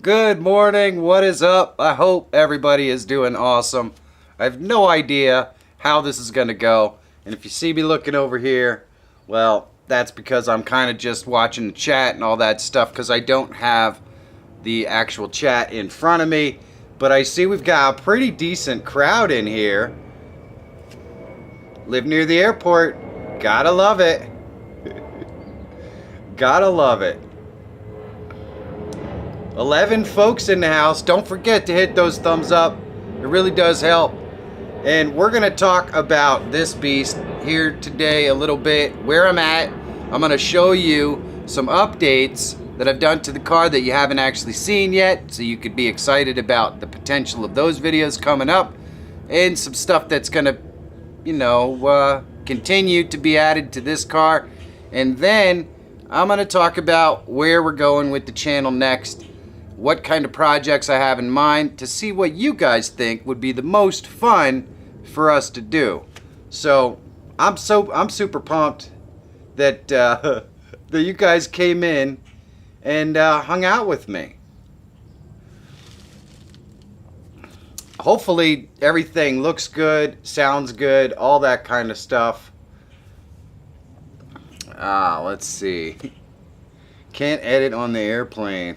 Good morning. What is up? I hope everybody is doing awesome. I have no idea how this is going to go. And if you see me looking over here, well, that's because I'm kind of just watching the chat and all that stuff because I don't have the actual chat in front of me. But I see we've got a pretty decent crowd in here. Live near the airport. Gotta love it. Gotta love it. 11 folks in the house. Don't forget to hit those thumbs up. It really does help. And we're going to talk about this beast here today a little bit, where I'm at. I'm going to show you some updates that I've done to the car that you haven't actually seen yet, so you could be excited about the potential of those videos coming up, and some stuff that's going to, continue to be added to this car. And then I'm going to talk about where we're going with the channel next, what kind of projects I have in mind, to see what you guys think would be the most fun for us to do. So I'm super pumped that that you guys came in and hung out with me. Hopefully everything looks good, sounds good, all that kind of stuff. Let's see. Can't edit on the airplane.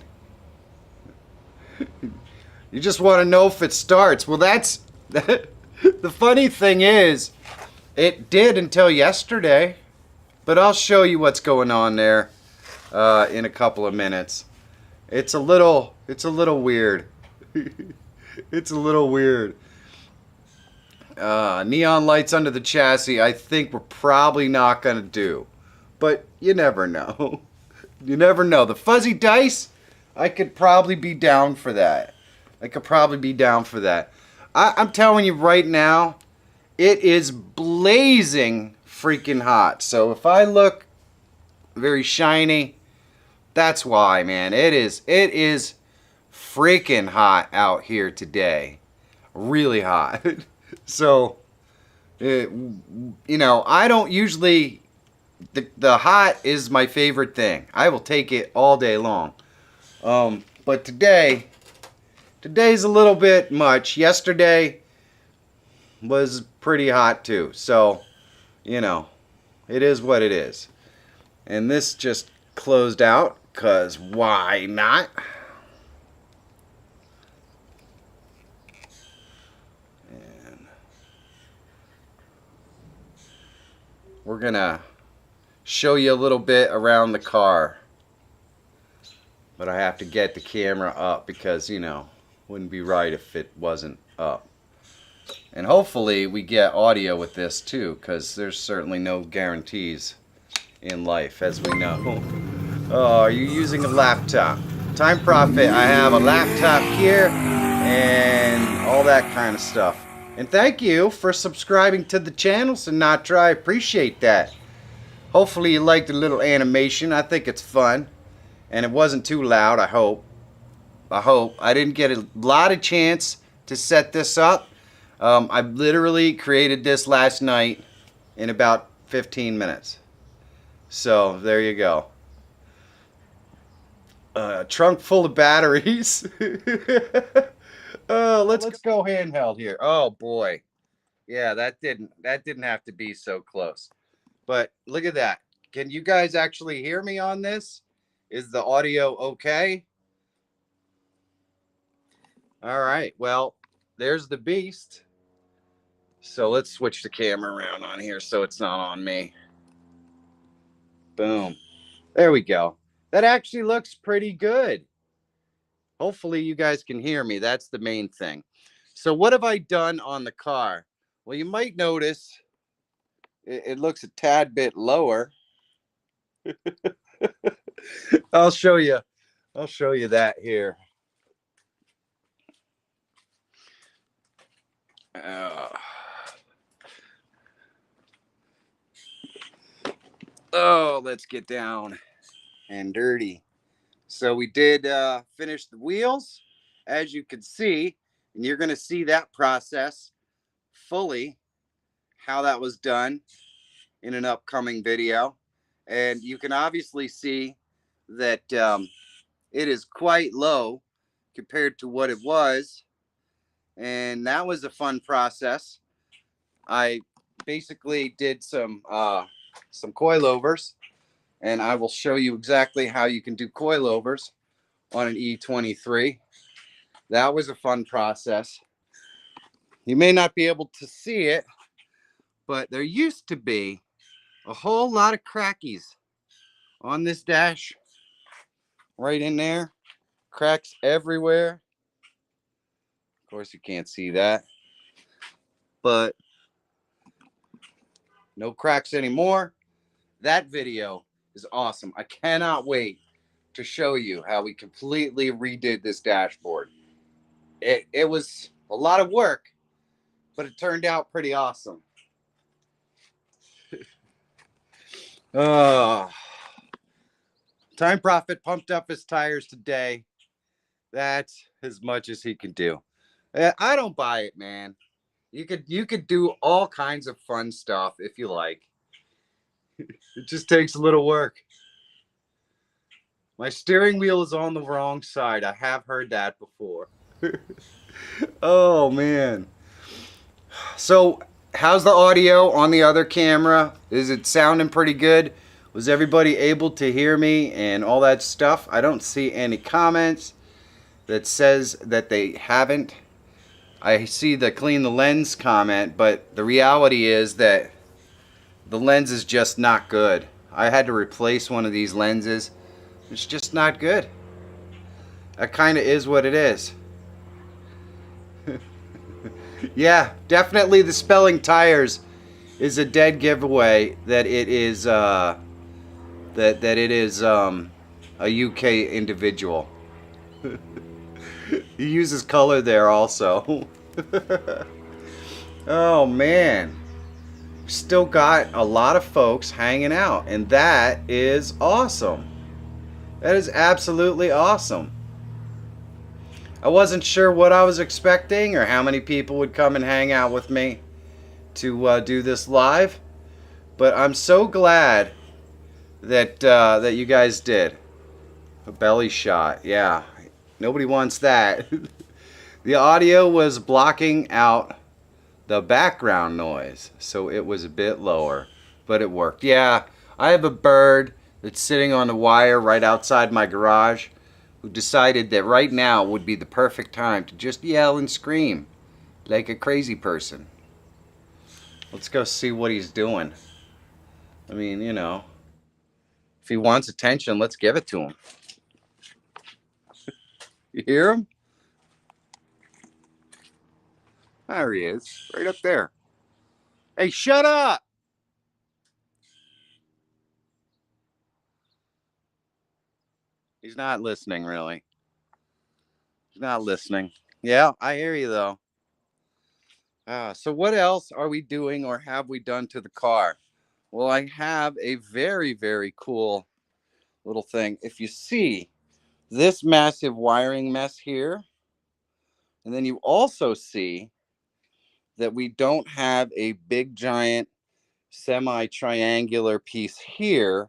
You just want to know if it starts. Well, that's the funny thing is, it did until yesterday, but I'll show you what's going on there in a couple of minutes. It's a little weird. It's a little weird. Neon lights under the chassis, I think we're probably not gonna do, but you never know. You never know. The fuzzy dice, I could probably be down for that. I'm telling you right now, it is blazing freaking hot. So if I look very shiny, that's why, man. It is freaking hot out here today. Really hot. So, I don't usually, the hot is my favorite thing. I will take it all day long. But today's a little bit much. Yesterday was pretty hot too. So, it is what it is. And this just closed out, because why not? And we're going to show you a little bit around the car. But I have to get the camera up because, wouldn't be right if it wasn't up. And hopefully we get audio with this too, because there's certainly no guarantees in life, as we know. Oh, are you using a laptop? Time Prophet, I have a laptop here and all that kind of stuff. And thank you for subscribing to the channel, Sinatra. I appreciate that. Hopefully you liked the little animation. I think it's fun. And it wasn't too loud, I hope. I didn't get a lot of chance to set this up. I literally created this last night in about 15 minutes. So there you go. Trunk full of batteries. Let's go handheld here. Oh boy. Yeah, that didn't have to be so close. But look at that. Can you guys actually hear me on this? Is the audio okay? All right. Well, there's the beast. So let's switch the camera around on here so it's not on me. Boom. There we go. That actually looks pretty good. Hopefully you guys can hear me. That's the main thing. So what have I done on the car? Well, you might notice it looks a tad bit lower. I'll show you. I'll show you that here. Uh, oh, let's get down and dirty. So we did finish the wheels, as you can see, and you're going to see that process fully, how that was done in an upcoming video. And you can obviously see that it is quite low. compared to what it was. And that was a fun process. I basically did some coilovers, and I will show you exactly how you can do coilovers on an E23. That was a fun process. You may not be able to see it, but there used to be a whole lot of crackies on this dash. Right in there. Cracks everywhere. Of course, you can't see that. But no cracks anymore. That video is awesome. I cannot wait to show you how we completely redid this dashboard. It was a lot of work, but it turned out pretty awesome. Time Prophet pumped up his tires today. That's as much as he can do. I don't buy it, man. You could do all kinds of fun stuff if you like. It just takes a little work. My steering wheel is on the wrong side. I have heard that before. Oh, man. So, how's the audio on the other camera? Is it sounding pretty good? Was everybody able to hear me and all that stuff? I don't see any comments that says that they haven't. I see the clean the lens comment, but the reality is that the lens is just not good. I had to replace one of these lenses. It's just not good. That kind of is what it is. Yeah, definitely the Spelling Tires is a dead giveaway that it is that it is a UK individual. He uses color there also. Oh man. Still got a lot of folks hanging out, and that is awesome. That is absolutely awesome. I wasn't sure what I was expecting or how many people would come and hang out with me to do this live, but I'm so glad that that you guys did. A belly shot, yeah. Nobody wants that. The audio was blocking out the background noise, so it was a bit lower, but it worked. Yeah, I have a bird that's sitting on the wire right outside my garage who decided that right now would be the perfect time to just yell and scream like a crazy person. Let's go see what he's doing. I mean, you know, if he wants attention, let's give it to him. You hear him? There he is, right up there. Hey, shut up! He's not listening, really. He's not listening. Yeah, I hear you, though. So what else are we doing or have we done to the car? Well, I have a very, very cool little thing. If you see this massive wiring mess here, and then you also see that we don't have a big, giant, semi-triangular piece here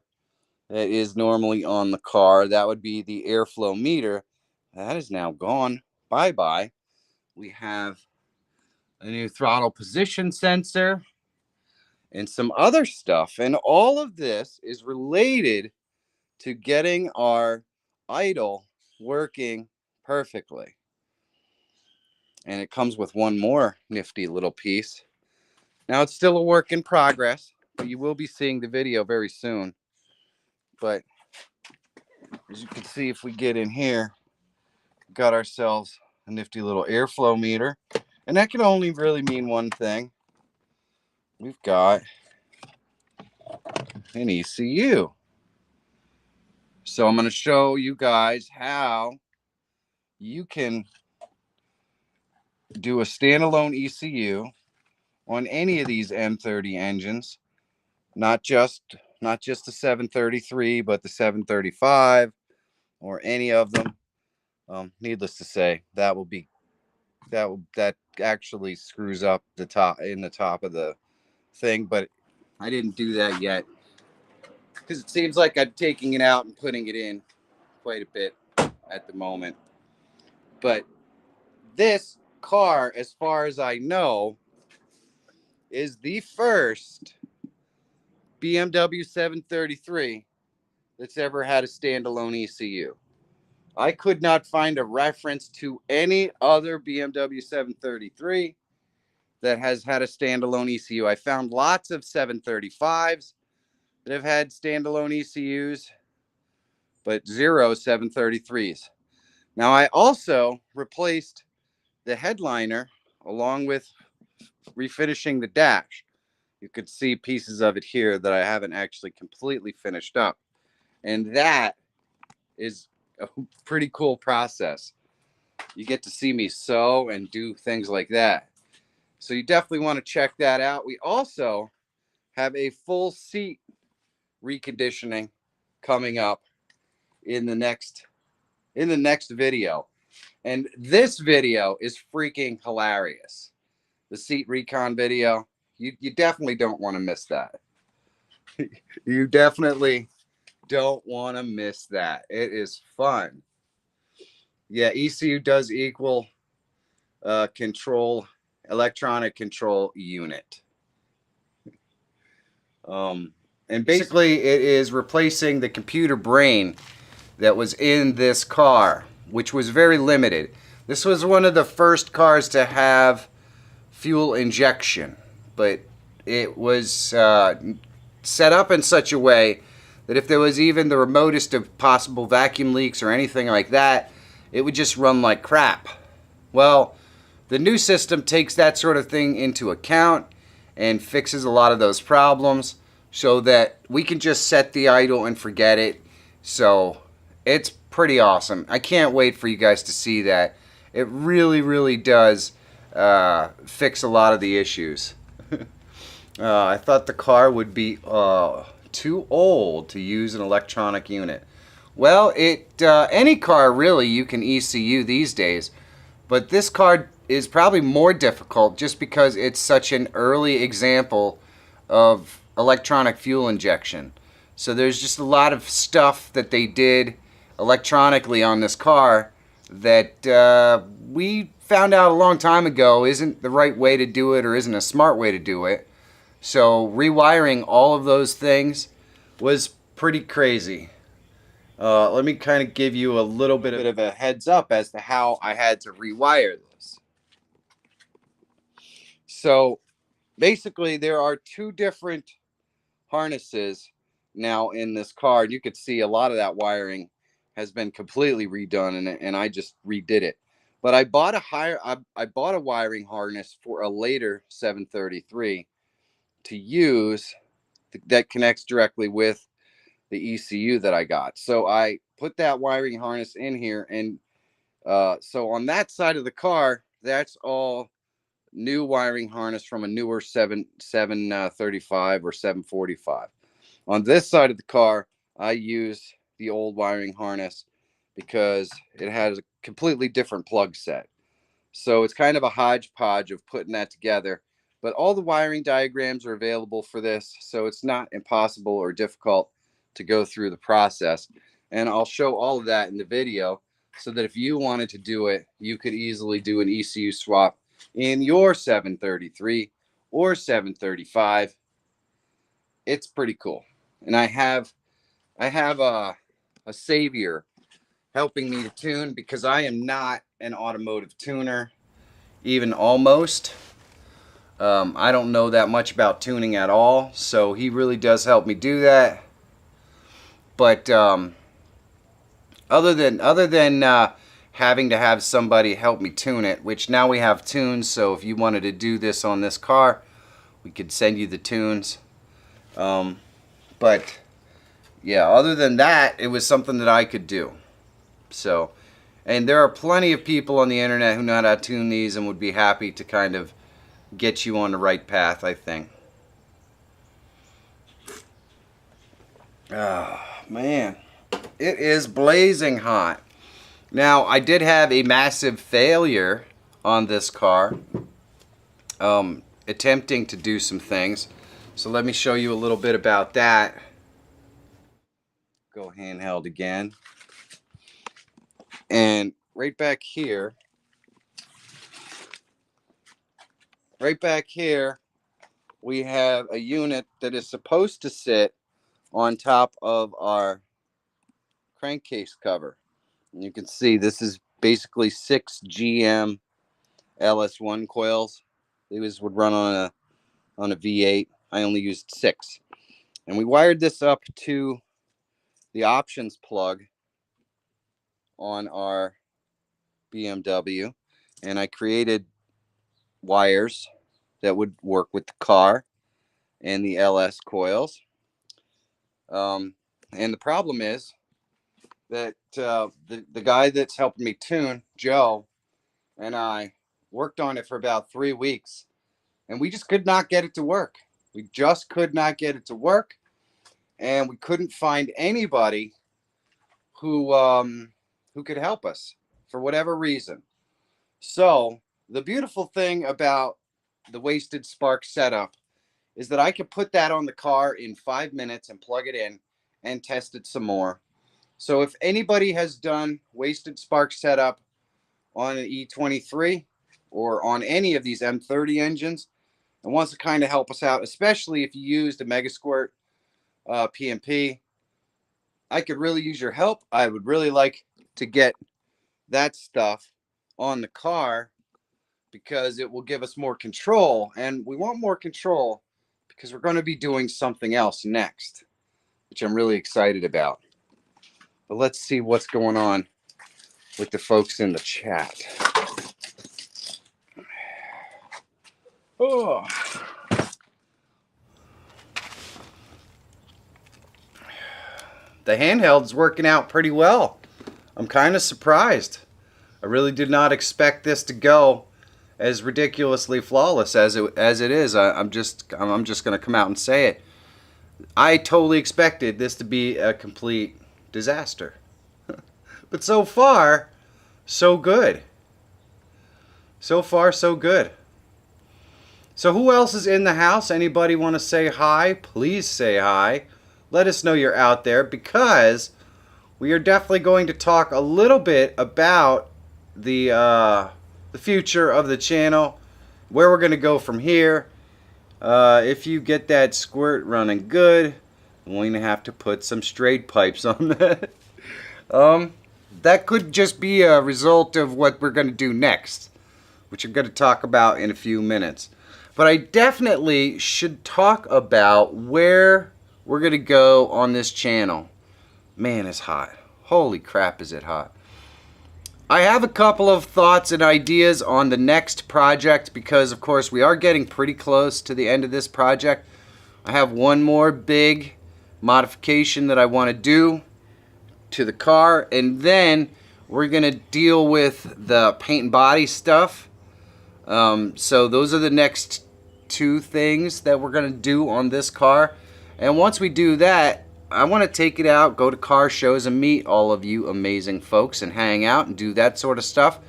that is normally on the car. That would be the airflow meter. That is now gone. Bye-bye. We have a new throttle position sensor and some other stuff. And all of this is related to getting our idle working perfectly. And it comes with one more nifty little piece. Now, it's still a work in progress, but you will be seeing the video very soon. But as you can see, if we get in here, we got ourselves a nifty little airflow meter. And that can only really mean one thing. We've got an ECU. So I'm going to show you guys how you can do a standalone ECU on any of these M30 engines, not just the 733, but the 735 or any of them. Needless to say, that actually screws up the top of the thing, but I didn't do that yet because it seems like I'm taking it out and putting it in quite a bit at the moment. But this car, as far as I know, is the first BMW 733 that's ever had a standalone ECU. I could not find a reference to any other BMW 733 that has had a standalone ECU. I found lots of 735s that have had standalone ECUs, but zero 733s. Now, I also replaced the headliner along with refinishing the dash. You could see pieces of it here that I haven't actually completely finished up. And that is a pretty cool process. You get to see me sew and do things like that. So you definitely want to check that out. We also have a full seat reconditioning coming up in the next video. And this video is freaking hilarious. The seat recon video. You definitely don't want to miss that. You definitely don't want to miss that. It is fun. Yeah, ECU does equal electronic control unit. And basically it is replacing the computer brain that was in this car, which was very limited. This was one of the first cars to have fuel injection, but it was set up in such a way that if there was even the remotest of possible vacuum leaks or anything like that, it would just run like crap. Well, the new system takes that sort of thing into account and fixes a lot of those problems so that we can just set the idle and forget it. So it's pretty awesome. I can't wait for you guys to see that. It really, really does fix a lot of the issues. I thought the car would be too old to use an electronic unit. Well, any car really you can ECU these days, but this car is probably more difficult just because it's such an early example of electronic fuel injection. So there's just a lot of stuff that they did electronically on this car that we found out a long time ago isn't the right way to do it or isn't a smart way to do it. So rewiring all of those things was pretty crazy. Let me kind of give you a little bit of a heads up as to how I had to rewire this. So basically there are two different harnesses now in this car. You could see a lot of that wiring has been completely redone, and I just redid it. But I bought a wiring harness for a later 733 to use that connects directly with the ECU that I got. So I put that wiring harness in here, and so on that side of the car, that's all new wiring harness from a newer 735 or 745. On this side of the car, I use the old wiring harness because it has a completely different plug set. So it's kind of a hodgepodge of putting that together. But all the wiring diagrams are available for this, so it's not impossible or difficult to go through the process. And I'll show all of that in the video so that if you wanted to do it, you could easily do an ECU swap in your 733 or 735. It's pretty cool. And I have a savior helping me to tune because I am not an automotive tuner, even almost. I don't know that much about tuning at all, so he really does help me do that. But other than having to have somebody help me tune it, which now we have tunes, so if you wanted to do this on this car, we could send you the tunes. But yeah, other than that, it was something that I could do. So, and there are plenty of people on the internet who know how to tune these and would be happy to kind of get you on the right path, I think. Oh, man. It is blazing hot. Now, I did have a massive failure on this car, attempting to do some things. So let me show you a little bit about that. Go handheld again. And right back here, we have a unit that is supposed to sit on top of our crankcase cover. And you can see this is basically 6 GM LS1 coils. These would run on a V8. I only used 6. And we wired this up to the options plug on our BMW. And I created wires that would work with the car and the LS coils. And the problem is that the guy that's helping me tune, Joe, and I worked on it for about 3 weeks, and we just could not get it to work. We just could not get it to work, and we couldn't find anybody who could help us for whatever reason. So the beautiful thing about the Wasted Spark setup is that I could put that on the car in 5 minutes and plug it in and test it some more. So if anybody has done Wasted Spark setup on an E23 or on any of these M30 engines and wants to kind of help us out, especially if you used a Megasquirt PMP, I could really use your help. I would really like to get that stuff on the car because it will give us more control, and we want more control because we're going to be doing something else next, which I'm really excited about. But let's see what's going on with the folks in the chat. Oh. The handheld's working out pretty well. I'm kind of surprised. I really did not expect this to go as ridiculously flawless as it is. I'm just going to come out and say it. I totally expected this to be a complete disaster. But so far, so good. So far, so good. So who else is in the house? Anybody want to say hi? Please say hi. Let us know you're out there, because we are definitely going to talk a little bit about the future of the channel, where we're going to go from here. If you get that squirt running good, I'm going to have to put some straight pipes on that. That could just be a result of what we're going to do next, which I'm going to talk about in a few minutes. But I definitely should talk about where we're going to go on this channel. Man, it's hot. Holy crap, is it hot. I have a couple of thoughts and ideas on the next project because, of course, we are getting pretty close to the end of this project. I have one more big modification that I want to do to the car, and then we're going to deal with the paint and body stuff. So those are the next 2 things that we're going to do on this car. And once we do that, I want to take it out, go to car shows, and meet all of you amazing folks and hang out and do that sort of stuff.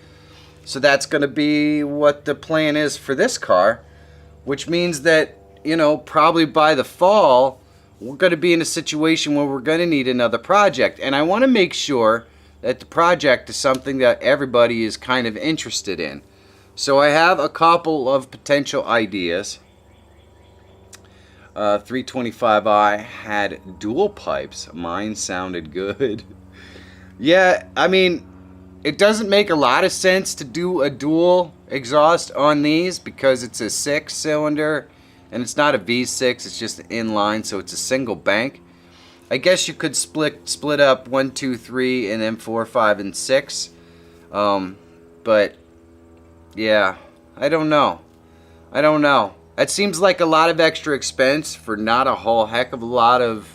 So that's going to be what the plan is for this car, which means that, you know, probably by the fall, we're going to be in a situation where we're going to need another project. And I want to make sure that the project is something that everybody is kind of interested in. So I have a couple of potential ideas. 325i had dual pipes. Mine sounded good. Yeah, I mean, it doesn't make a lot of sense to do a dual exhaust on these because it's a 6-cylinder and it's not a V6, it's just inline, so it's a single bank. I guess you could split up 1, 2, 3 and then 4, 5 and 6. But yeah, I don't know. It seems like a lot of extra expense for not a whole heck of a lot of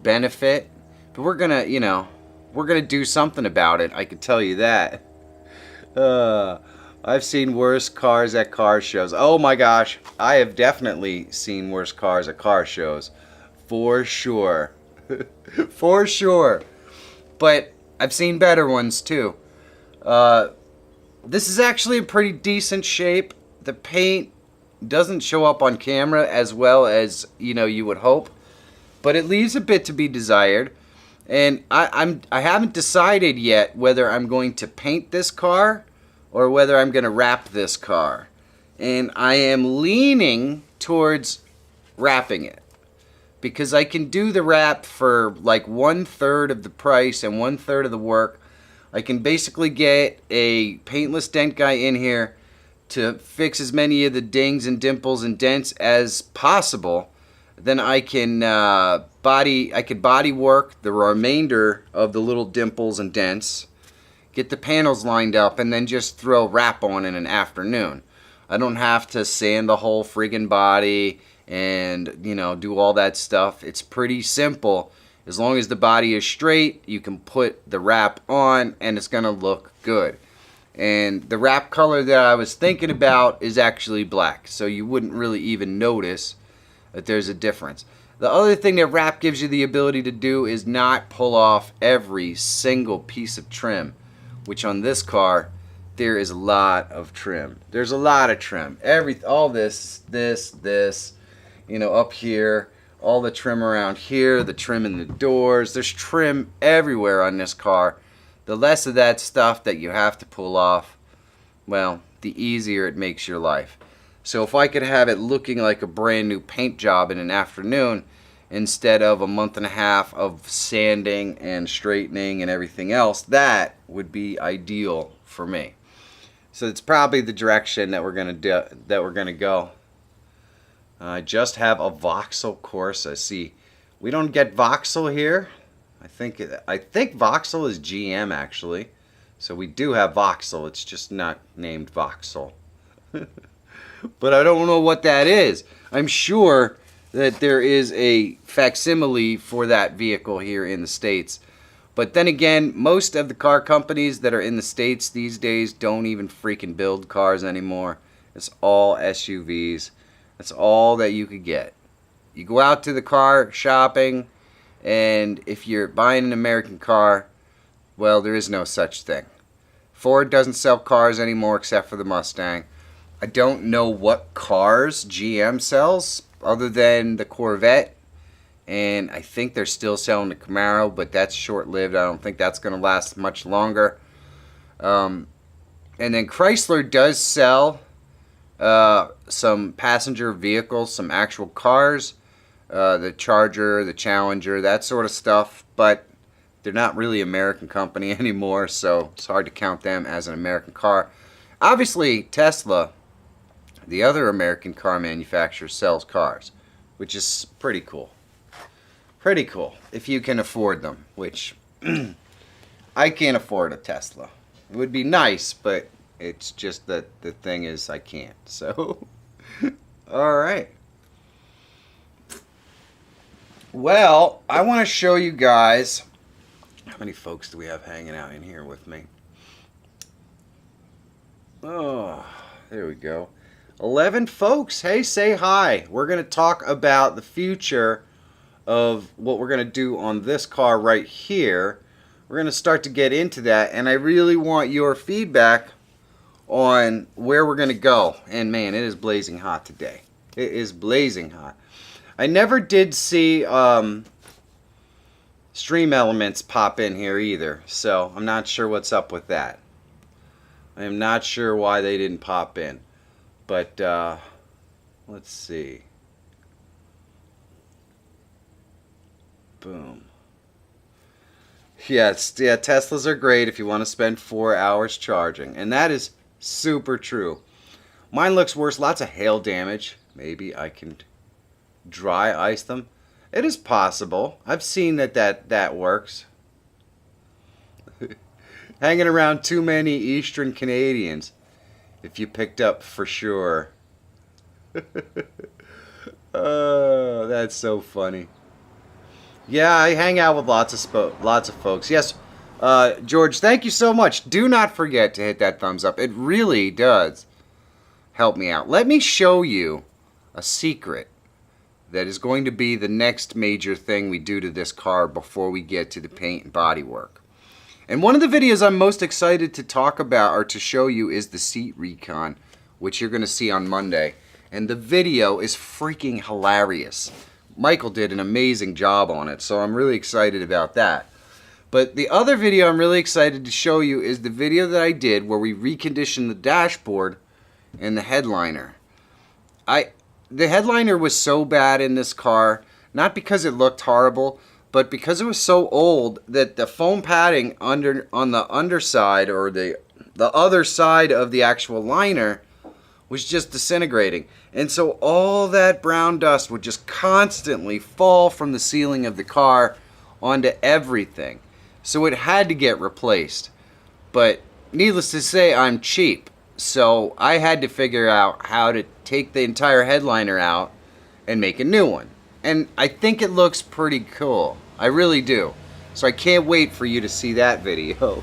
benefit. But we're gonna, you know, we're gonna do something about it. I can tell you that. I've seen worse cars at car shows. Oh my gosh, I have definitely seen worse cars at car shows, for sure, for sure. But I've seen better ones too. This is actually in pretty decent shape. The paint doesn't show up on camera as well as, you know, you would hope, but it leaves a bit to be desired. And I haven't decided yet whether I'm going to paint this car or whether I'm going to wrap this car. And I am leaning towards wrapping it, because I can do the wrap for like 1/3 of the price and 1/3 of the work. I can basically get a paintless dent guy in here to fix as many of the dings and dimples and dents as possible. Then I can body work the remainder of the little dimples and dents, get the panels lined up, and then just throw wrap on in an afternoon. I don't have to sand the whole friggin' body and, you know, do all that stuff. It's pretty simple. As long as the body is straight, you can put the wrap on and it's gonna look good. And the wrap color that I was thinking about is actually black, so you wouldn't really even notice that there's a difference. The other thing that wrap gives you the ability to do is not pull off every single piece of trim, which on this car, there is a lot of trim. There's a lot of trim. All this, you know, up here, all the trim around here, the trim in the doors. There's trim everywhere on this car. The less of that stuff that you have to pull off, well, the easier it makes your life. So if I could have it looking like a brand new paint job in an afternoon, instead of a month and a half of sanding and straightening and everything else, that would be ideal for me. So it's probably the direction that we're gonna go. I just have a Vauxhall Corsa. See, we don't get Vauxhall here. I think Vauxhall is GM actually. So we do have Vauxhall. It's just not named Vauxhall. But I don't know what that is. I'm sure that there is a facsimile for that vehicle here in the States. But then again, most of the car companies that are in the States these days don't even freaking build cars anymore. It's all SUVs. That's all that you could get. You go out to the car shopping, and if you're buying an American car, well, there is no such thing. Ford doesn't sell cars anymore except for the Mustang. I don't know what cars GM sells other than the Corvette. And I think they're still selling the Camaro, but that's short-lived. I don't think that's going to last much longer. And then Chrysler does sell some passenger vehicles, some actual cars, the Charger, the Challenger, that sort of stuff. But they're not really an American company anymore, so it's hard to count them as an American car. Obviously, Tesla, the other American car manufacturer, sells cars, which is pretty cool. Pretty cool, if you can afford them, which I can't afford a Tesla. It would be nice, but it's just that the thing is I can't. So, all right. Well, I want to show you guys, how many folks do we have hanging out in here with me? Oh, there we go. 11 folks. Hey, say hi. We're going to talk about the future of what we're going to do on this car right here. We're going to start to get into that, and I really want your feedback on where we're going to go. And man, it is blazing hot today. It is blazing hot. I never did see Stream Elements pop in here either, so I'm not sure what's up with that. I am not sure why they didn't pop in, but let's see. Boom. Yes, yeah, Teslas are great if you want to spend 4 hours charging. And that is super true. Mine looks worse. Lots of hail damage. Maybe I can dry ice them. It is possible. I've seen that works. Hanging around too many Eastern Canadians. If you picked up for sure. Oh, that's so funny. Yeah, I hang out with lots of folks. Yes, George, thank you so much. Do not forget to hit that thumbs up. It really does help me out. Let me show you a secret that is going to be the next major thing we do to this car before we get to the paint and body work. And one of the videos I'm most excited to talk about or to show you is the seat recon, which you're going to see on Monday. And the video is freaking hilarious. Michael did an amazing job on it, so I'm really excited about that. But the other video I'm really excited to show you is the video that I did where we reconditioned the dashboard and the headliner. The headliner was so bad in this car, not because it looked horrible, but because it was so old that the foam padding on the underside, or the other side of the actual liner, was just disintegrating. And so all that brown dust would just constantly fall from the ceiling of the car onto everything. So it had to get replaced. But needless to say, I'm cheap. So I had to figure out how to take the entire headliner out and make a new one. And I think it looks pretty cool. I really do. So I can't wait for you to see that video.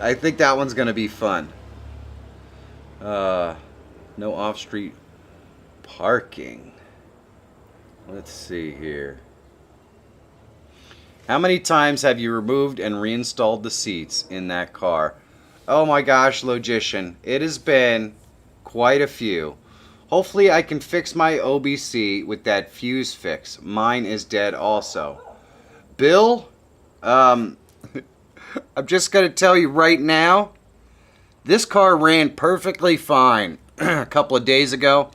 I think that one's going to be fun. No off-street parking. Let's see here. How many times have you removed and reinstalled the seats in that car? Oh my gosh, Logician. It has been quite a few. Hopefully I can fix my OBC with that fuse fix. Mine is dead also. Bill, I'm just going to tell you right now, this car ran perfectly fine. A couple of days ago,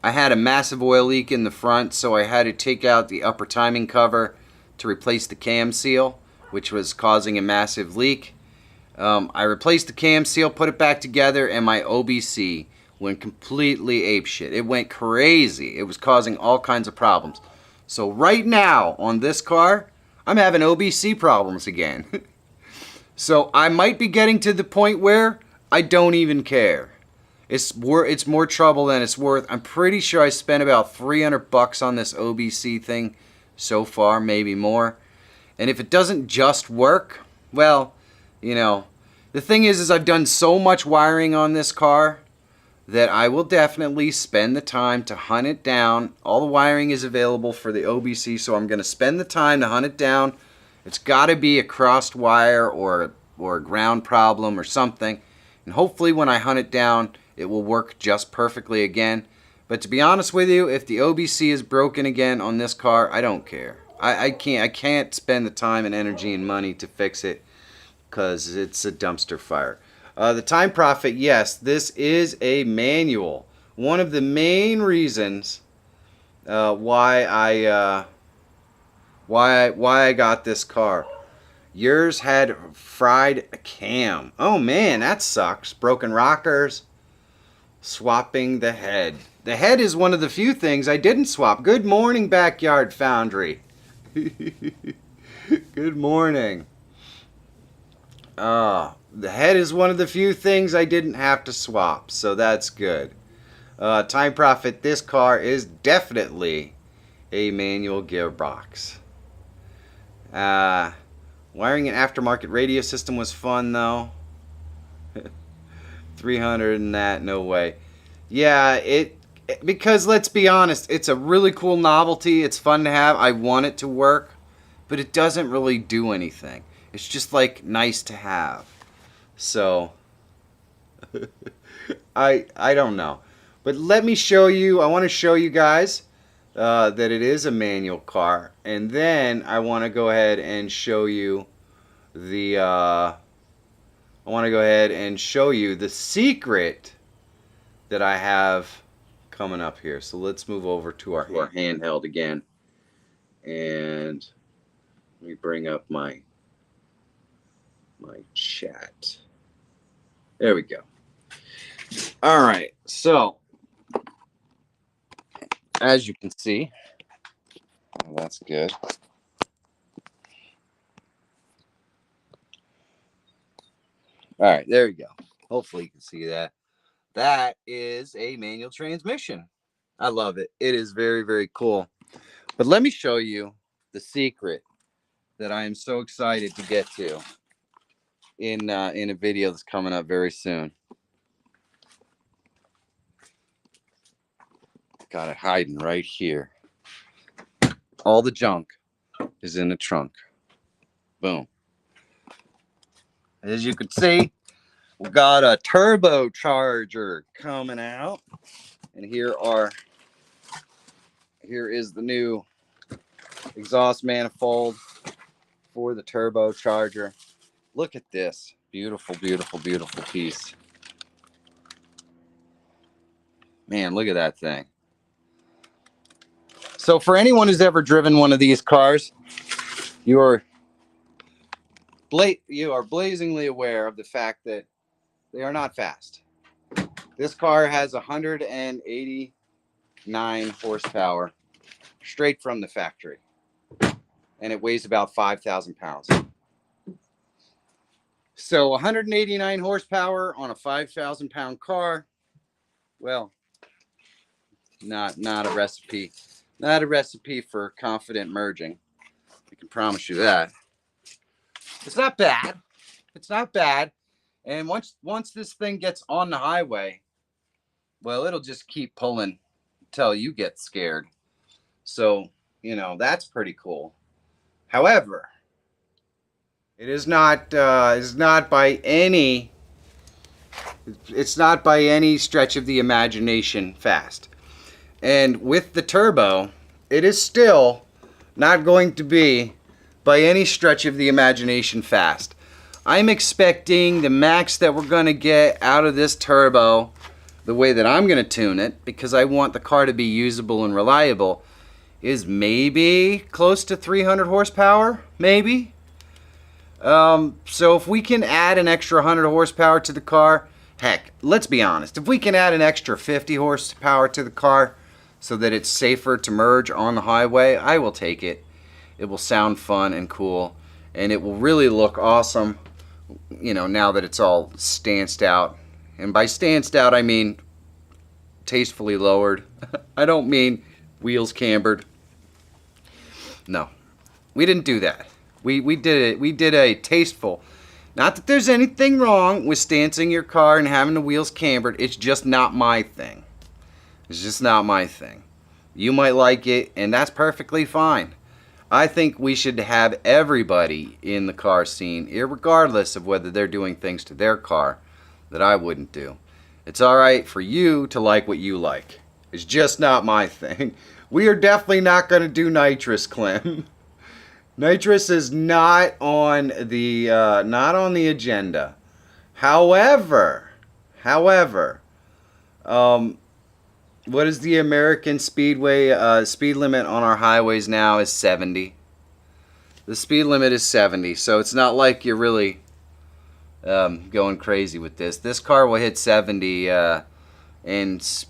I had a massive oil leak in the front, so I had to take out the upper timing cover to replace the cam seal, which was causing a massive leak. I replaced the cam seal, put it back together, and my OBC went completely apeshit. It went crazy. It was causing all kinds of problems. So right now on this car, I'm having OBC problems again. So I might be getting to the point where I don't even care. It's more trouble than it's worth. I'm pretty sure I spent about $300 on this OBC thing so far, maybe more. And if it doesn't just work, well, you know, the thing is I've done so much wiring on this car that I will definitely spend the time to hunt it down. All the wiring is available for the OBC, so I'm going to spend the time to hunt it down. It's got to be a crossed wire or a ground problem or something. And hopefully when I hunt it down, it will work just perfectly again. But to be honest with you, if the OBC is broken again on this car, I don't care. I can't spend the time and energy and money to fix it because it's a dumpster fire. The Time Prophet, yes, this is a manual. One of the main reasons why I got this car. Yours had fried cam. Oh man, that sucks. Broken rockers. Swapping the head. The head is one of the few things I didn't swap. Good morning, Backyard Foundry. Good morning. The head is one of the few things I didn't have to swap, so that's good. Time Prophet, this car is definitely a manual gearbox. Wiring an aftermarket radio system was fun, though. 300 and that, no way. Yeah, because let's be honest, it's a really cool novelty. It's fun to have. I want it to work, but it doesn't really do anything. It's just like nice to have. So I don't know. But let me show you. I want to show you guys that it is a manual car, and then I want to go ahead and show you the secret that I have coming up here. So let's move over to our handheld again, and let me bring up my chat. There we go. All right, so as you can see, that's good. All right, there we go. Hopefully you can see that. That is a manual transmission. I love it. It is very, very cool. But let me show you the secret that I am so excited to get to in a video that's coming up very soon. Got it hiding right here. All the junk is in the trunk. Boom. As you can see, we got a turbocharger coming out, and here is the new exhaust manifold for the turbocharger. Look at this. Beautiful, beautiful, beautiful piece. Man, look at that thing. So for anyone who's ever driven one of these cars, you are blazingly aware of the fact that they are not fast. This car has 189 horsepower straight from the factory, and it weighs about 5,000 pounds. So 189 horsepower on a 5,000 pound car, well, not a recipe. Not a recipe for confident merging. I can promise you that. It's not bad. It's not bad. And once this thing gets on the highway, well, it'll just keep pulling until you get scared. So, you know, that's pretty cool. However, it's not by any stretch of the imagination fast. And with the turbo, it is still not going to be by any stretch of the imagination fast. I'm expecting the max that we're going to get out of this turbo, the way that I'm going to tune it, because I want the car to be usable and reliable, is maybe close to 300 horsepower, maybe. So if we can add an extra 100 horsepower to the car, heck, let's be honest, if we can add an extra 50 horsepower to the car so that it's safer to merge on the highway, I will take it. It will sound fun and cool, and it will really look awesome, you know, now that it's all stanced out. And by stanced out, I mean tastefully lowered. I don't mean wheels cambered. No, we didn't do that. We did it. We did a tasteful. Not that there's anything wrong with stancing your car and having the wheels cambered. It's just not my thing. It's just not my thing. You might like it, and that's perfectly fine. I think we should have everybody in the car scene, irregardless of whether they're doing things to their car that I wouldn't do. It's alright for you to like what you like. It's just not my thing. We are definitely not going to do nitrous, Clem. Nitrous is not on the agenda. However, what is the American speedway speed limit on our highways now is 70. The speed limit is 70, so it's not like you're really going crazy with this. This car will hit 70, and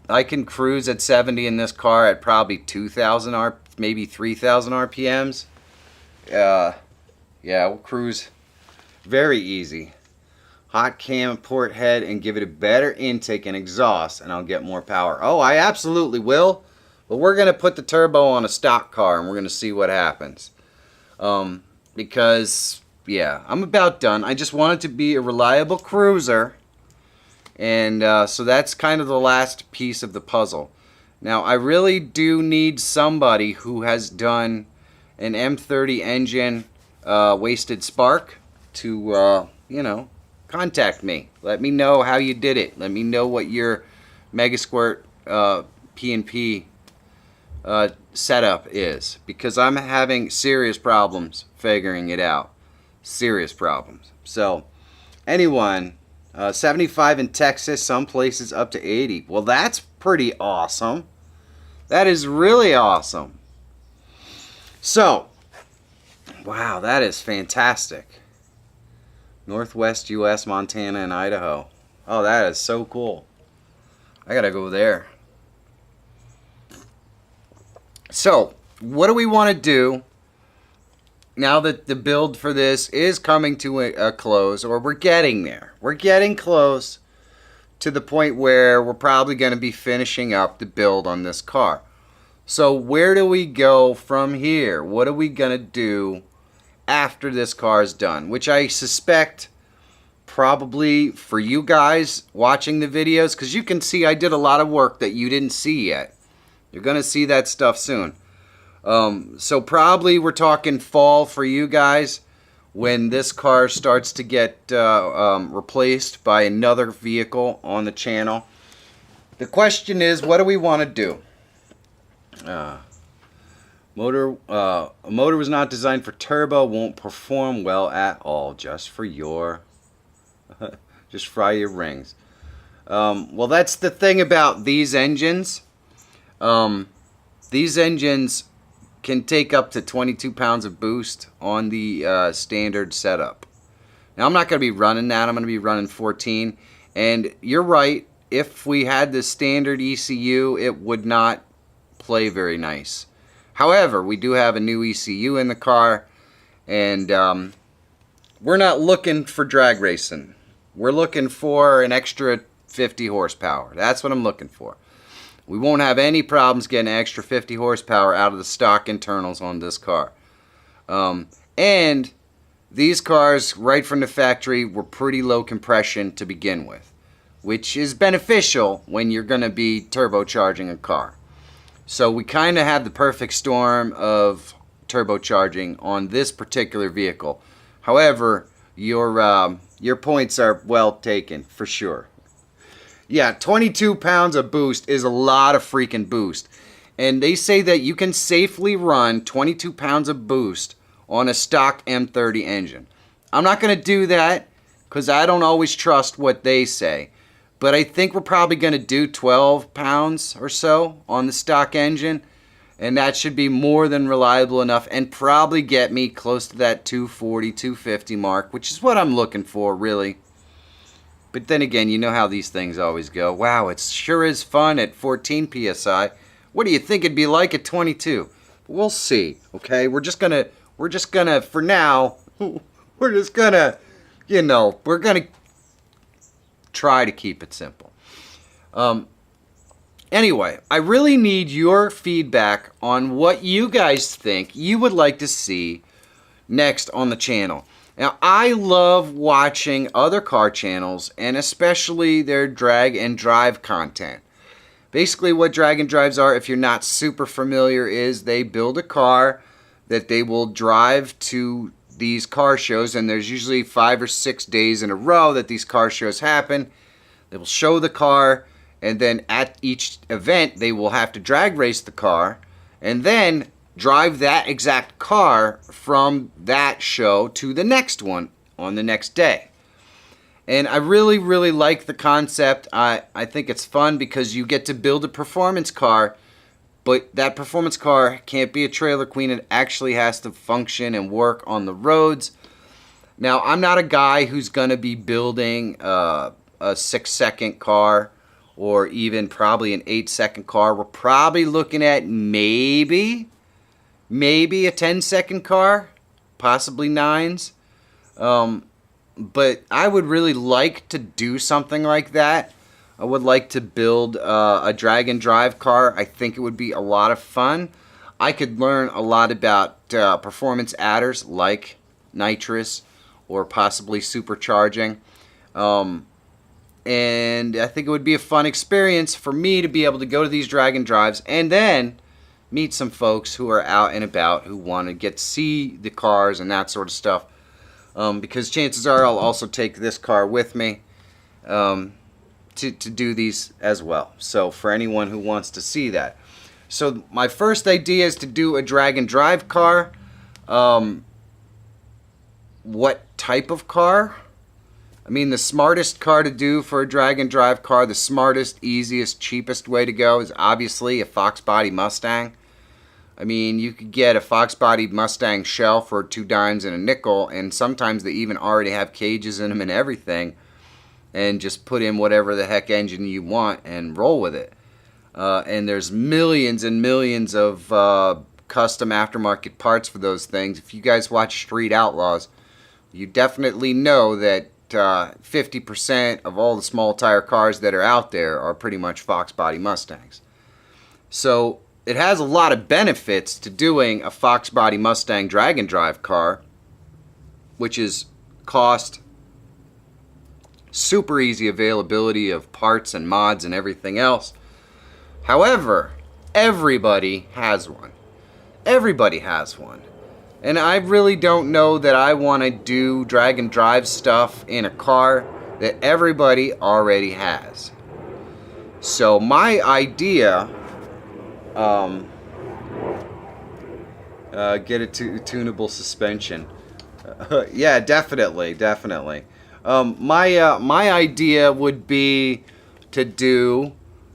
I can cruise at 70 in this car at probably 2,000 maybe 3,000 RPMs. Yeah, we'll cruise very easy. Hot cam port head and give it a better intake and exhaust, and I'll get more power. Oh, I absolutely will. But we're going to put the turbo on a stock car, and we're going to see what happens. Because, yeah, I'm about done. I just want it to be a reliable cruiser. And so that's kind of the last piece of the puzzle. Now, I really do need somebody who has done an M30 engine wasted spark to, you know, contact me. Let me know how you did it. Let me know what your Megasquirt P&P setup is, because I'm having serious problems figuring it out. Serious problems. So, anyone, 75 in Texas, some places up to 80. Well, that's pretty awesome. That is really awesome. So, wow, that is fantastic. Northwest U.S., Montana, and Idaho. Oh, that is so cool. I gotta go there. So, what do we want to do now that the build for this is coming to a close, or we're getting there? We're getting close to the point where we're probably going to be finishing up the build on this car. So, where do we go from here? What are we going to do after this car is done? Which I suspect probably for you guys watching the videos, because you can see I did a lot of work that you didn't see yet. You're going to see that stuff soon. So probably we're talking fall for you guys when this car starts to get replaced by another vehicle on the channel. The question is, what do we want to do? A motor was not designed for turbo, won't perform well at all. Just for your, just fry your rings. Well, that's the thing about these engines. These engines can take up to 22 pounds of boost on the standard setup. Now, I'm not going to be running that. I'm going to be running 14. And you're right. If we had the standard ECU, it would not play very nice. However, we do have a new ECU in the car, and we're not looking for drag racing. We're looking for an extra 50 horsepower. That's what I'm looking for. We won't have any problems getting extra 50 horsepower out of the stock internals on this car. And these cars, right from the factory, were pretty low compression to begin with, which is beneficial when you're going to be turbocharging a car. So we kind of have the perfect storm of turbocharging on this particular vehicle. However, your points are well taken, for sure. Yeah, 22 pounds of boost is a lot of freaking boost. And they say that you can safely run 22 pounds of boost on a stock M30 engine. I'm not going to do that because I don't always trust what they say. But I think we're probably going to do 12 pounds or so on the stock engine. And that should be more than reliable enough and probably get me close to that 240, 250 mark, which is what I'm looking for, really. But then again, you know how these things always go. Wow, it sure is fun at 14 PSI. What do you think it'd be like at 22? We'll see, okay? We're just gonna, for now, we're just gonna, we're gonna try to keep it simple. Anyway, I really need your feedback on what you guys think you would like to see next on the channel. Now, I love watching other car channels, and especially their drag and drive content. Basically, what drag and drives are, if you're not super familiar, is they build a car that they will drive to these car shows, and there's usually 5 or 6 days in a row that these car shows happen. They will show the car, and then at each event, they will have to drag race the car, and then drive that exact car from that show to the next one on the next day. And I really, really like the concept. I think it's fun because you get to build a performance car, but that performance car can't be a trailer queen. It actually has to function and work on the roads. Now, I'm not a guy who's going to be building a 6-second car or even probably an 8-second car. We're probably looking at maybe a 10-second car, possibly 9s. But I would really like to do something like that. I would like to build a drag and drive car. I think it would be a lot of fun. I could learn a lot about performance adders like nitrous or possibly supercharging. And I think it would be a fun experience for me to be able to go to these drag and drives and then meet some folks who are out and about who want to get to see the cars and that sort of stuff. Because chances are I'll also take this car with me to do these as well. So for anyone who wants to see that. So my first idea is to do a drag and drive car. What type of car? I mean, the smartest car to do for a drag and drive car, the smartest, easiest, cheapest way to go is obviously a Fox Body Mustang. I mean, you could get a Fox Body Mustang shell for 2 dimes and a nickel, and sometimes they even already have cages in them and everything, and just put in whatever the heck engine you want and roll with it. And there's millions and millions of custom aftermarket parts for those things. If you guys watch Street Outlaws, you definitely know that 50% of all the small tire cars that are out there are pretty much Fox Body Mustangs. So it has a lot of benefits to doing a Fox Body Mustang drag and drive car, which is cost, super easy availability of parts and mods and everything else. However, everybody has one. Everybody has one. And I really don't know that I want to do drag and drive stuff in a car that everybody already has. So my idea Get a tunable suspension. Yeah, definitely, definitely. My idea would be to do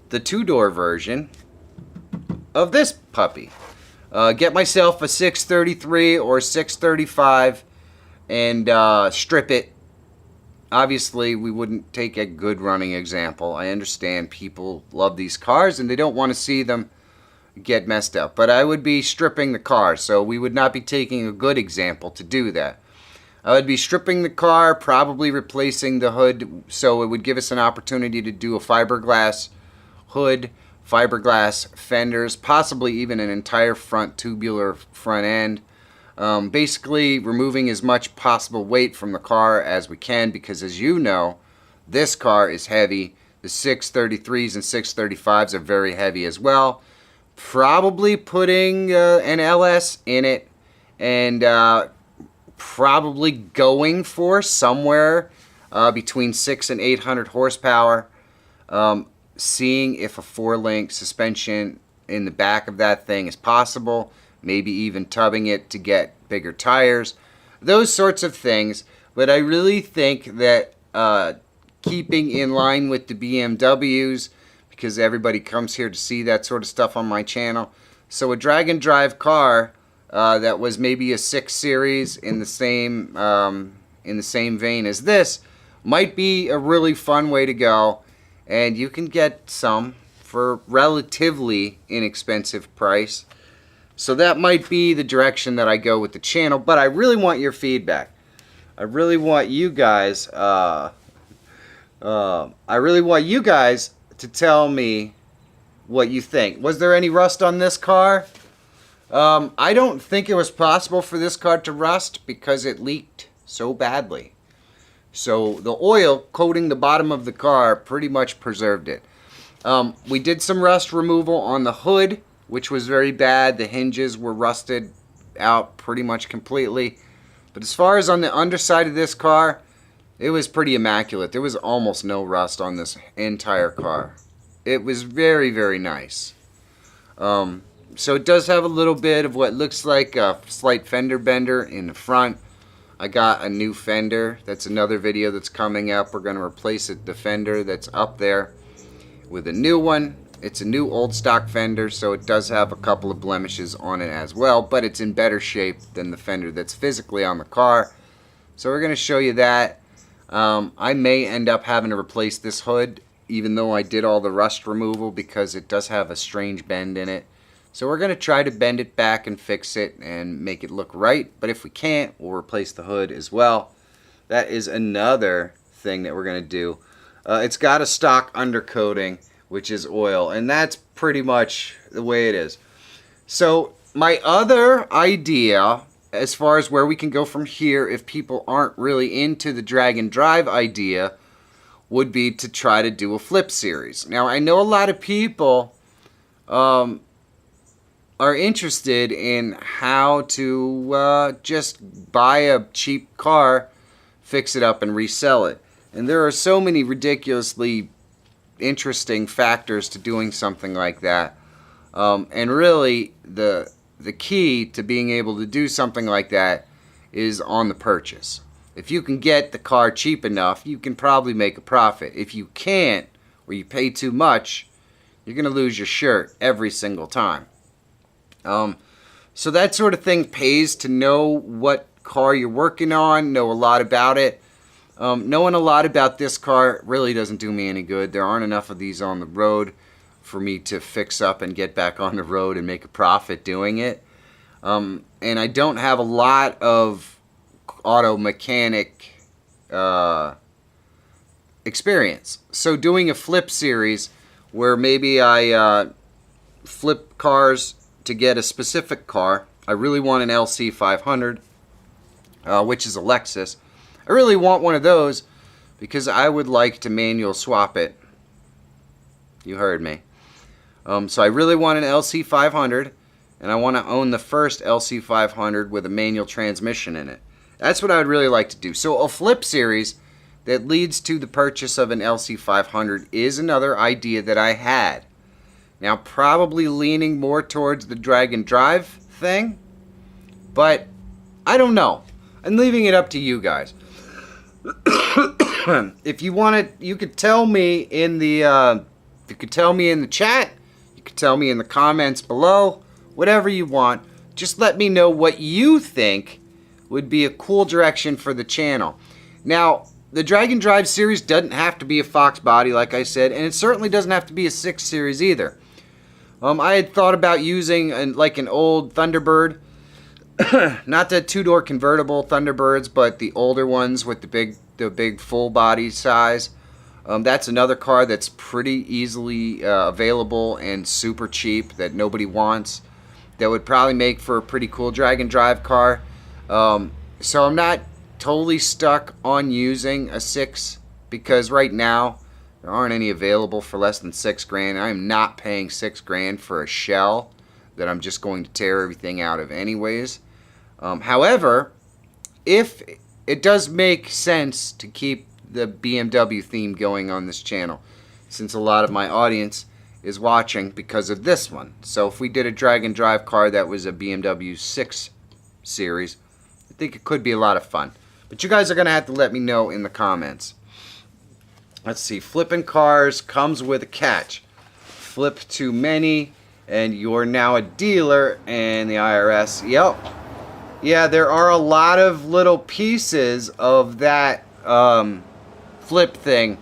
the two-door version of this puppy. Get myself a 633 or 635 and strip it. Obviously, we wouldn't take a good running example. I understand people love these cars and they don't want to see them get messed up. But I would be stripping the car, so we would not be taking a good example to do that. I would be stripping the car, probably replacing the hood, so it would give us an opportunity to do a fiberglass hood, fiberglass fenders, possibly even an entire front tubular front end. Basically removing as much possible weight from the car as we can, because as you know, this car is heavy. The 633s and 635s are very heavy as well. Probably putting an LS in it, and probably going for somewhere between 600 and 800 horsepower. Seeing if a 4-link suspension in the back of that thing is possible. Maybe even tubbing it to get bigger tires. Those sorts of things. But I really think that keeping in line with the BMWs, because everybody comes here to see that sort of stuff on my channel. So a drag and drive car that was maybe a 6 Series in the same vein as this might be a really fun way to go, and you can get some for relatively inexpensive price. So that might be the direction that I go with the channel, but I really want your feedback. I really want you guys to tell me what you think. Was there any rust on this car? I don't think it was possible for this car to rust because it leaked so badly. So the oil coating the bottom of the car pretty much preserved it. We did some rust removal on the hood, which was very bad. The hinges were rusted out pretty much completely. But as far as on the underside of this car, it was pretty immaculate. There was almost no rust on this entire car. It was very, very nice. So it does have a little bit of what looks like a slight fender bender in the front. I got a new fender. That's another video that's coming up. We're going to replace the fender that's up there with a new one. It's a new old stock fender, so it does have a couple of blemishes on it as well, but it's in better shape than the fender that's physically on the car. So we're going to show you that. I may end up having to replace this hood, even though I did all the rust removal, because it does have a strange bend in it. So we're going to try to bend it back and fix it and make it look right. But if we can't, we'll replace the hood as well. That is another thing that we're going to do. It's got a stock undercoating, which is oil, and that's pretty much the way it is. So my other idea, as far as where we can go from here, if people aren't really into the drag and drive idea, would be to try to do a flip series. Now, I know a lot of people are interested in how to just buy a cheap car, fix it up, and resell it. And there are so many ridiculously interesting factors to doing something like that. And really, the key to being able to do something like that is on the purchase. If you can get the car cheap enough, you can probably make a profit. If you can't, or you pay too much, you're going to lose your shirt every single time. So that sort of thing pays to know what car you're working on, know a lot about it. Knowing a lot about this car really doesn't do me any good. There aren't enough of these on the road for me to fix up and get back on the road and make a profit doing it. And I don't have a lot of auto mechanic experience. So doing a flip series where maybe I flip cars to get a specific car. I really want an LC500, which is a Lexus. I really want one of those because I would like to manual swap it. You heard me. So I really want an LC500, and I want to own the first LC500 with a manual transmission in it. That's what I would really like to do. So a flip series that leads to the purchase of an LC500 is another idea that I had. Now, probably leaning more towards the drag and drive thing, But I don't know. I'm leaving it up to you guys. If you want it, you could tell me in the you could tell me in the chat. You could tell me in the comments below. Whatever you want. Just let me know what you think would be a cool direction for the channel. Now, the Drag and Drive series doesn't have to be a Fox body, like I said, and it certainly doesn't have to be a 6 series either. I had thought about using like an old Thunderbird. Not the two-door convertible Thunderbirds, but the older ones with the big full body size. That's another car that's pretty easily available and super cheap that nobody wants. That would probably make for a pretty cool Drag and Drive car. So I'm not totally stuck on using a 6 because right now there aren't any available for less than $6,000. I'm not paying $6,000 for a shell that I'm just going to tear everything out of anyways. However, if it does make sense to keep the BMW theme going on this channel, since a lot of my audience is watching because of this one. So if we did a Drag and Drive car that was a BMW 6 series, I think it could be a lot of fun. But you guys are going to have to let me know in the comments. Let's see. Flipping cars comes with a catch. Flip too many and you're now a dealer and the IRS. Yep. Yeah, there are a lot of little pieces of that flip thing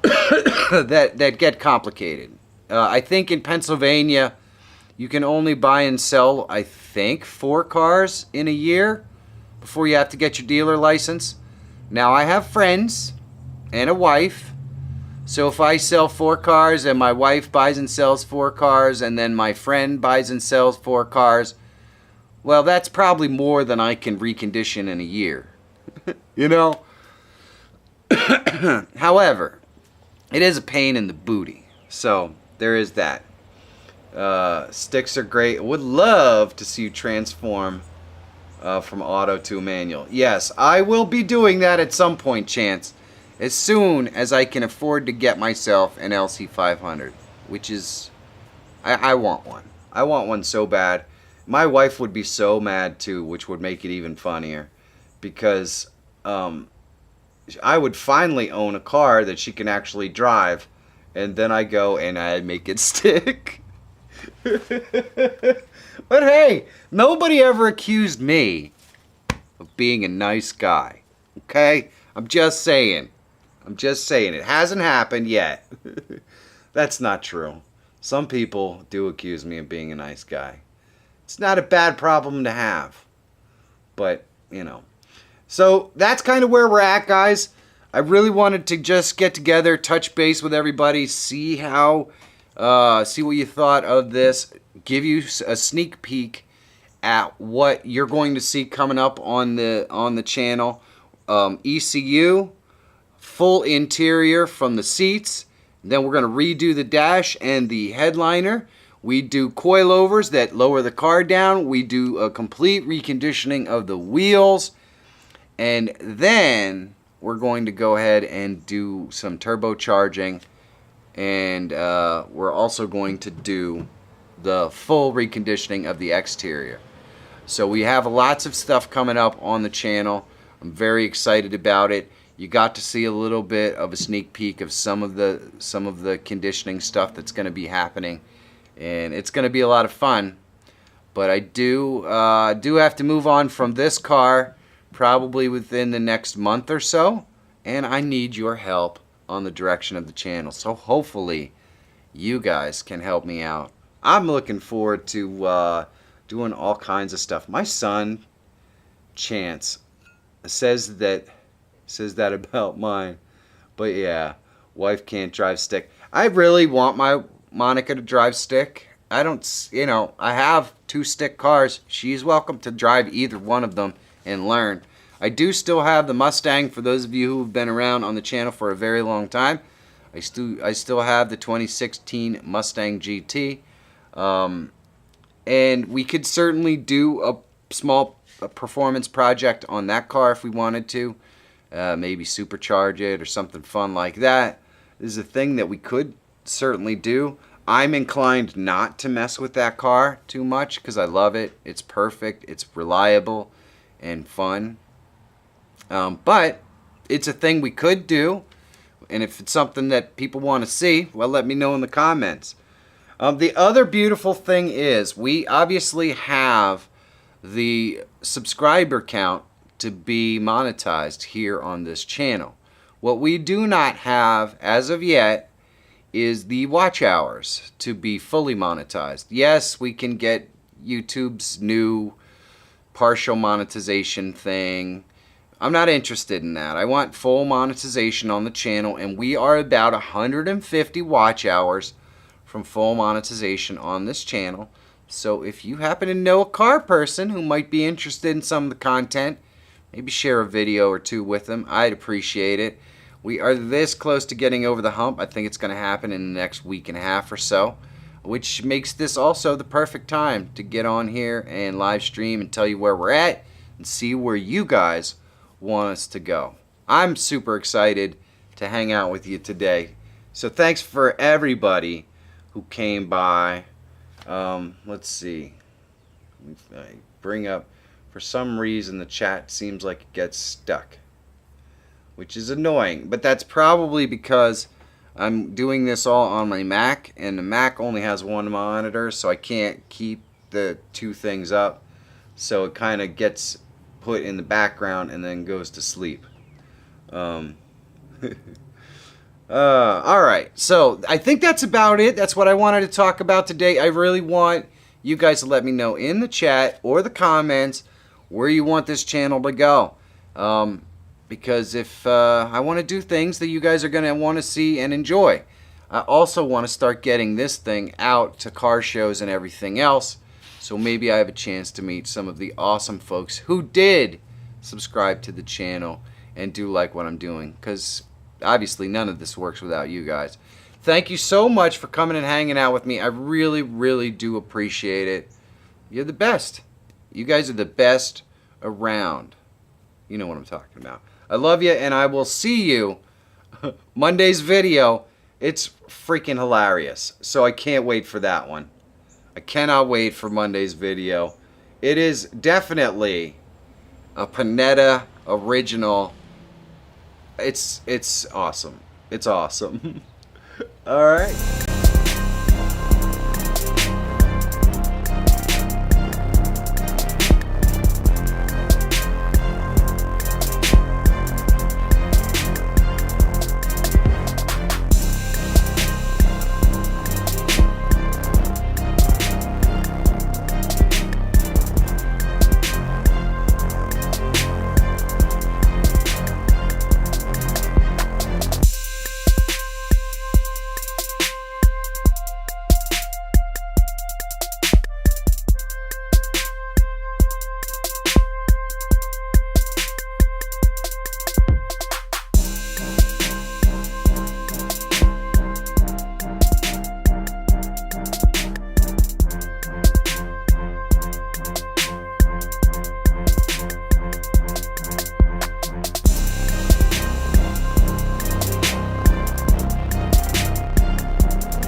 that get complicated. I think in Pennsylvania, you can only buy and sell, I think, 4 cars in a year before you have to get your dealer license. Now, I have friends and a wife. So if I sell 4 cars and my wife buys and sells 4 cars and then my friend buys and sells 4 cars, well, that's probably more than I can recondition in a year. You know? However, it is a pain in the booty. So, there is that. Sticks are great. Would love to see you transform from auto to manual. Yes, I will be doing that at some point, Chance. As soon as I can afford to get myself an LC500. Which is... I want one. I want one so bad. My wife would be so mad too, which would make it even funnier. Because... I would finally own a car that she can actually drive, and then I go and I make it stick. But hey, nobody ever accused me of being a nice guy. Okay? I'm just saying. It hasn't happened yet. That's not true. Some people do accuse me of being a nice guy. It's not a bad problem to have. But, you know. So that's kind of where we're at, guys. I really wanted to just get together, touch base with everybody, see how, see what you thought of this, give you a sneak peek at what you're going to see coming up on the channel. ECU, full interior from the seats. Then we're going to redo the dash and the headliner. We do coilovers that lower the car down. We do a complete reconditioning of the wheels. And then we're going to go ahead and do some turbocharging. And we're also going to do the full reconditioning of the exterior. So we have lots of stuff coming up on the channel. I'm very excited about it. You got to see a little bit of a sneak peek of some of the conditioning stuff that's going to be happening. And it's going to be a lot of fun. But I do have to move on from this car probably within the next month or so, and I need your help on the direction of the channel. So hopefully you guys can help me out. I'm looking forward to doing all kinds of stuff. My son Chance says that about mine, but yeah, wife can't drive stick. I really want my Monica to drive stick. I don't, you know, I have 2 stick cars. She's welcome to drive either one of them and learn. I do still have the Mustang. For those of you who have been around on the channel for a very long time, I still have the 2016 Mustang GT, and we could certainly do a small performance project on that car if we wanted to, maybe supercharge it or something fun like that. This is a thing that we could certainly do. I'm inclined not to mess with that car too much because I love it. It's perfect. It's reliable and fun. But it's a thing we could do. And if it's something that people want to see, well, let me know in the comments. The other beautiful thing is we obviously have the subscriber count to be monetized here on this channel. What we do not have as of yet is the watch hours to be fully monetized. Yes, we can get YouTube's new partial monetization thing. I'm not interested in that. I want full monetization on the channel, and we are about 150 watch hours from full monetization on this channel. So if you happen to know a car person who might be interested in some of the content, maybe share a video or two with them. I'd appreciate it. We are this close to getting over the hump. I think it's going to happen in the next week and a half or so, which makes this also the perfect time to get on here and live stream and tell you where we're at and see where you guys want us to go. I'm super excited to hang out with you today. So thanks for everybody who came by. Let's see. I bring up, for some reason the chat seems like it gets stuck, which is annoying, but that's probably because I'm doing this all on my Mac, and the Mac only has one monitor, so I can't keep the two things up, so it kind of gets put in the background and then goes to sleep. Alright, so I think that's about it. That's what I wanted to talk about today. I really want you guys to let me know in the chat or the comments where you want this channel to go. Because if I want to do things that you guys are going to want to see and enjoy. I also want to start getting this thing out to car shows and everything else. So maybe I have a chance to meet some of the awesome folks who did subscribe to the channel and do like what I'm doing. Because obviously none of this works without you guys. Thank you so much for coming and hanging out with me. I really, really do appreciate it. You're the best. You guys are the best around. You know what I'm talking about. I love you, and I will see you Monday's video. It's freaking hilarious. So I can't wait for that one. I cannot wait for Monday's video. It is definitely a Panetta original. It's awesome. It's awesome. All right.